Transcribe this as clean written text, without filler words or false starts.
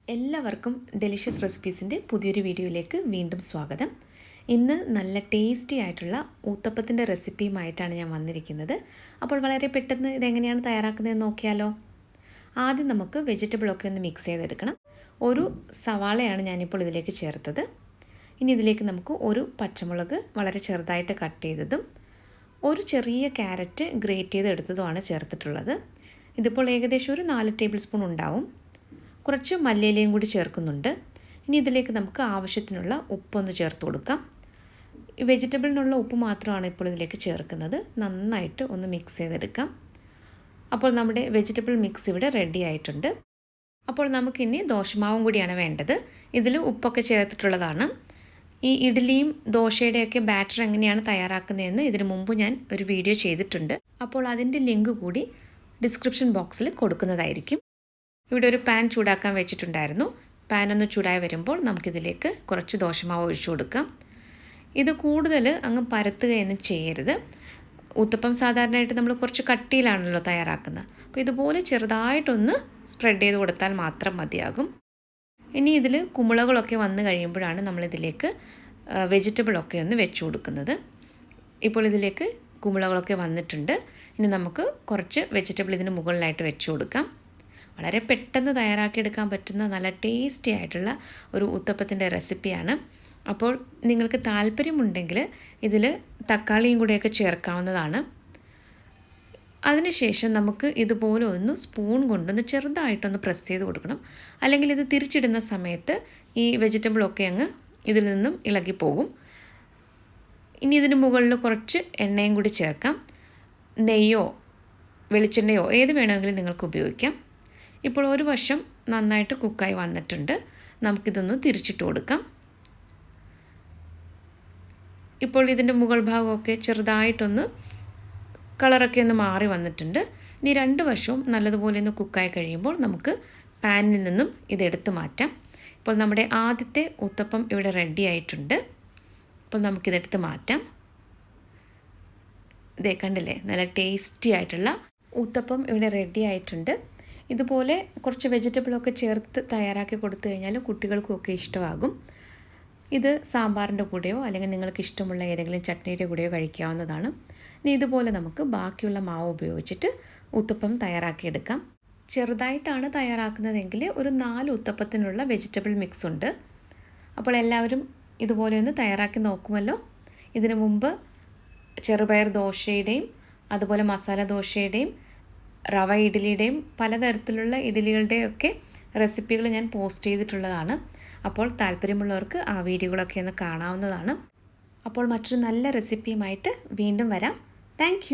എല്ലാവർക്കും ഡെലിഷ്യസ് റെസിപ്പീസിൻ്റെ പുതിയൊരു വീഡിയോയിലേക്ക് വീണ്ടും സ്വാഗതം. ഇന്ന് നല്ല ടേസ്റ്റി ആയിട്ടുള്ള ഊത്തപ്പത്തിൻ്റെ റെസിപ്പിയുമായിട്ടാണ് ഞാൻ വന്നിരിക്കുന്നത്. അപ്പോൾ വളരെ പെട്ടെന്ന് ഇതെങ്ങനെയാണ് തയ്യാറാക്കുന്നതെന്ന് നോക്കിയാലോ. ആദ്യം നമുക്ക് വെജിറ്റബിളൊക്കെ ഒന്ന് മിക്സ് ചെയ്തെടുക്കണം. ഒരു സവാളയാണ് ഞാനിപ്പോൾ ഇതിലേക്ക് ചേർത്തത്. ഇനി ഇതിലേക്ക് നമുക്ക് ഒരു പച്ചമുളക് വളരെ ചെറുതായിട്ട് കട്ട് ചെയ്തതും ഒരു ചെറിയ ക്യാരറ്റ് ഗ്രേറ്റ് ചെയ്തെടുത്തതുമാണ് ചേർത്തിട്ടുള്ളത്. ഇതിപ്പോൾ ഏകദേശം ഒരു 4 ടേബിൾ സ്പൂൺ ഉണ്ടാവും. കുറച്ച് മല്ലിയിലയും കൂടി ചേർക്കുന്നുണ്ട്. ഇനി ഇതിലേക്ക് നമുക്ക് ആവശ്യത്തിനുള്ള ഉപ്പൊന്ന് ചേർത്ത് കൊടുക്കാം. ഈ വെജിറ്റബിളിനുള്ള ഉപ്പ് മാത്രമാണ് ഇപ്പോൾ ഇതിലേക്ക് ചേർക്കുന്നത്. നന്നായിട്ട് ഒന്ന് മിക്സ് ചെയ്തെടുക്കാം. അപ്പോൾ നമ്മുടെ വെജിറ്റബിൾ മിക്സ് ഇവിടെ റെഡി ആയിട്ടുണ്ട്. അപ്പോൾ നമുക്കിനി ദോശമാവും കൂടിയാണ് വേണ്ടത്. ഇതിൽ ഉപ്പൊക്കെ ചേർത്തിട്ടുള്ളതാണ്. ഈ ഇഡ്ഡലിയും ദോശയുടെയൊക്കെ ബാറ്റർ എങ്ങനെയാണ് തയ്യാറാക്കുന്നതെന്ന് ഇതിനു മുമ്പ് ഞാൻ ഒരു വീഡിയോ ചെയ്തിട്ടുണ്ട്. അപ്പോൾ അതിൻ്റെ ലിങ്ക് കൂടി ഡിസ്ക്രിപ്ഷൻ ബോക്സിൽ കൊടുക്കുന്നതായിരിക്കും. ഇവിടെ ഒരു പാൻ ചൂടാക്കാൻ വെച്ചിട്ടുണ്ടായിരുന്നു. പാൻ ഒന്ന് ചൂടായി വരുമ്പോൾ നമുക്കിതിലേക്ക് കുറച്ച് ദോശമാവ് ഒഴിച്ചു കൊടുക്കാം. ഇത് കൂടുതൽ അങ്ങ് പരത്തുകയൊന്നും ചെയ്യരുത്. ഊത്തപ്പം സാധാരണയായിട്ട് നമ്മൾ കുറച്ച് കട്ടിയിലാണല്ലോ തയ്യാറാക്കുന്നത്. അപ്പോൾ ഇതുപോലെ ചെറുതായിട്ടൊന്ന് സ്പ്രെഡ് ചെയ്ത് കൊടുത്താൽ മാത്രം മതിയാകും. ഇനി ഇതിൽ കുമിളകളൊക്കെ വന്നു കഴിയുമ്പോഴാണ് നമ്മളിതിലേക്ക് വെജിറ്റബിളൊക്കെ ഒന്ന് വെച്ച് കൊടുക്കുന്നത്. ഇപ്പോൾ ഇതിലേക്ക് കുമിളകളൊക്കെ വന്നിട്ടുണ്ട്. ഇനി നമുക്ക് കുറച്ച് വെജിറ്റബിൾ ഇതിന് മുകളിലായിട്ട് വെച്ച് കൊടുക്കാം. വളരെ പെട്ടെന്ന് തയ്യാറാക്കിയെടുക്കാൻ പറ്റുന്ന നല്ല ടേസ്റ്റി ആയിട്ടുള്ള ഒരു ഊത്തപ്പത്തിൻ്റെ റെസിപ്പിയാണ്. അപ്പോൾ നിങ്ങൾക്ക് താല്പര്യമുണ്ടെങ്കിൽ ഇതിൽ തക്കാളിയും കൂടെയൊക്കെ ചേർക്കാവുന്നതാണ്. അതിനുശേഷം നമുക്ക് ഇതുപോലെ ഒന്ന് സ്പൂൺ കൊണ്ടൊന്ന് ചെറുതായിട്ടൊന്ന് പ്രസ് ചെയ്ത് കൊടുക്കണം. അല്ലെങ്കിൽ ഇത് തിരിച്ചിടുന്ന സമയത്ത് ഈ വെജിറ്റബിളൊക്കെ അങ്ങ് ഇതിൽ നിന്നും ഇളകിപ്പോകും. ഇനി ഇതിന് മുകളിൽ കുറച്ച് എണ്ണയും കൂടി ചേർക്കാം. നെയ്യോ വെളിച്ചെണ്ണയോ ഏത് വേണമെങ്കിലും നിങ്ങൾക്ക് ഉപയോഗിക്കാം. ഇപ്പോൾ ഒരു വശം നന്നായിട്ട് കുക്കായി വന്നിട്ടുണ്ട്. നമുക്കിതൊന്ന് തിരിച്ചിട്ട് കൊടുക്കാം. ഇപ്പോൾ ഇതിൻ്റെ മുകൾ ഭാഗമൊക്കെ ചെറുതായിട്ടൊന്ന് കളറൊക്കെ ഒന്ന് മാറി വന്നിട്ടുണ്ട്. ഇനി രണ്ട് വശവും നല്ലതുപോലെ ഒന്ന് കുക്കായി കഴിയുമ്പോൾ നമുക്ക് പാനിൽ നിന്നും ഇതെടുത്ത് മാറ്റാം. ഇപ്പോൾ നമ്മുടെ ആദ്യത്തെ ഊത്തപ്പം ഇവിടെ റെഡി ആയിട്ടുണ്ട്. അപ്പോൾ നമുക്കിതെടുത്ത് മാറ്റാം. ഇതേ കണ്ടില്ലേ, നല്ല ടേസ്റ്റി ആയിട്ടുള്ള ഊത്തപ്പം ഇവിടെ റെഡി ആയിട്ടുണ്ട്. ഇതുപോലെ കുറച്ച് വെജിറ്റബിളൊക്കെ ചേർത്ത് തയ്യാറാക്കി കൊടുത്തു കഴിഞ്ഞാൽ കുട്ടികൾക്കൊക്കെ ഇഷ്ടമാകും. ഇത് സാമ്പാറിൻ്റെ കൂടെയോ അല്ലെങ്കിൽ നിങ്ങൾക്ക് ഇഷ്ടമുള്ള ഏതെങ്കിലും ചട്നിയുടെ കൂടെയോ കഴിക്കാവുന്നതാണ്. ഇനി ഇതുപോലെ നമുക്ക് ബാക്കിയുള്ള മാവ് ഉപയോഗിച്ചിട്ട് ഊത്തപ്പം തയ്യാറാക്കിയെടുക്കാം. ചെറുതായിട്ടാണ് തയ്യാറാക്കുന്നതെങ്കിൽ ഒരു 4 ഊത്തപ്പത്തിനുള്ള വെജിറ്റബിൾ മിക്സ് ഉണ്ട്. അപ്പോൾ എല്ലാവരും ഇതുപോലെ ഒന്ന് തയ്യാറാക്കി നോക്കുമല്ലോ. ഇതിനു മുമ്പ് ചെറുപയർ ദോശയുടെയും അതുപോലെ മസാല ദോശയുടെയും റവ ഇഡ്ഡലിയുടെയും പലതരത്തിലുള്ള ഇഡ്ഡലികളുടെയൊക്കെ റെസിപ്പികൾ ഞാൻ പോസ്റ്റ് ചെയ്തിട്ടുള്ളതാണ്. അപ്പോൾ താല്പര്യമുള്ളവർക്ക് ആ വീഡിയോകളൊക്കെ ഒന്ന് കാണാവുന്നതാണ്. അപ്പോൾ മറ്റൊരു നല്ല റെസിപ്പിയുമായിട്ട് വീണ്ടും വരാം. താങ്ക്